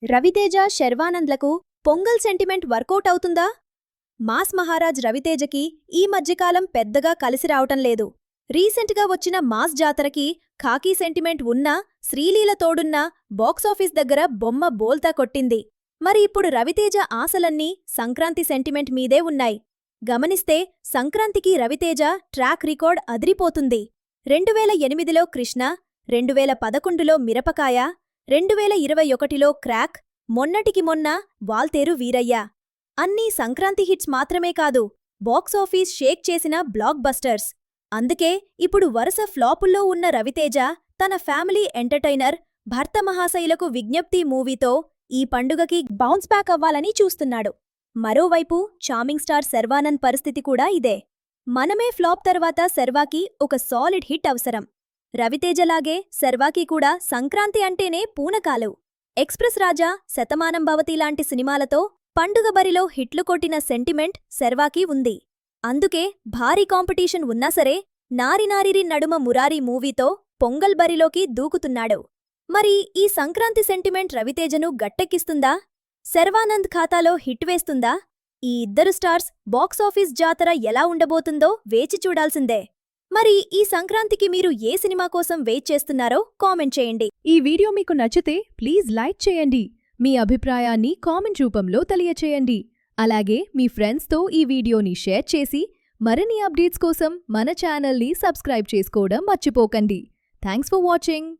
Raviteja, శర్వానంద్లకు pongal sentiment work out అవుతుందా? Mass Maharaj రవితేజకి ఈ మధ్యకాలం పెద్దగా కలిసి రావటం లేదు. రీసెంట్గా వచ్చిన మాస్ జాతరకి ఖాకీ సెంటిమెంట్ ఉన్నా శ్రీలీల తోడున్నా బాక్సాఫీస్ దగ్గర బొమ్మ బోల్తా కొట్టింది. మరి ఇప్పుడు రవితేజ ఆశలన్నీ సంక్రాంతి సెంటిమెంట్ మీదే ఉన్నాయి. గమనిస్తే సంక్రాంతికి రవితేజ ట్రాక్ రికార్డ్ అదిరిపోతుంది. 2008లో కృష్ణ, 2011లో మిరపకాయ, 2021లో క్రాక్, మొన్నటికి మొన్న వాల్తేరు వీరయ్య. అన్నీ సంక్రాంతి హిట్స్ మాత్రమే కాదు, బాక్సాఫీస్ షేక్ చేసిన బ్లాక్ బస్టర్స్. అందుకే ఇప్పుడు వరుస ఫ్లాపుల్లో ఉన్న రవితేజ తన ఫ్యామిలీ ఎంటర్టైనర్ భర్త మహాశైలకు విజ్ఞప్తి మూవీతో ఈ పండుగకి బౌన్స్ బ్యాక్ అవ్వాలని చూస్తున్నాడు. మరోవైపు చార్మింగ్ స్టార్ శర్వానంద్ పరిస్థితి కూడా ఇదే. మనమే ఫ్లాప్ తర్వాత శర్వాకి ఒక సాలిడ్ హిట్ అవసరం. రవితేజలాగే శర్వాకి కూడా సంక్రాంతి అంటేనే పూనకాలు. ఎక్స్ప్రెస్ రాజా, శతమానం భవతి లాంటి సినిమాలతో పండుగ బరిలో హిట్లు కొట్టిన సెంటిమెంట్ శర్వాకి ఉంది. అందుకే భారీ కాంపిటీషన్ ఉన్నా సరే నారినారిరి నడుమ మురారి మూవీతో పొంగల్ బరిలోకి దూకుతున్నాడు. మరి ఈ సంక్రాంతి సెంటిమెంట్ రవితేజను గట్టెక్కిస్తుందా? శర్వానంద్ ఖాతాలో హిట్ వేస్తుందా? ఈ ఇద్దరు స్టార్స్ బాక్సాఫీస్ జాతర ఎలా ఉండబోతుందో వేచి చూడాల్సిందే. మరి ఈ సంక్రాంతికి మీరు ఏ సినిమా కోసం వెయిట్ చేస్తున్నారో కామెంట్ చేయండి. ఈ వీడియో మీకు నచ్చితే ప్లీజ్ లైక్ చేయండి. మీ అభిప్రాయాన్ని కామెంట్ రూపంలో తెలియచేయండి. అలాగే మీ ఫ్రెండ్స్తో ఈ వీడియోని షేర్ చేసి మరిన్ని అప్డేట్స్ కోసం మన ఛానల్ని సబ్స్క్రైబ్ చేసుకోవడం మర్చిపోకండి. Thanks for watching.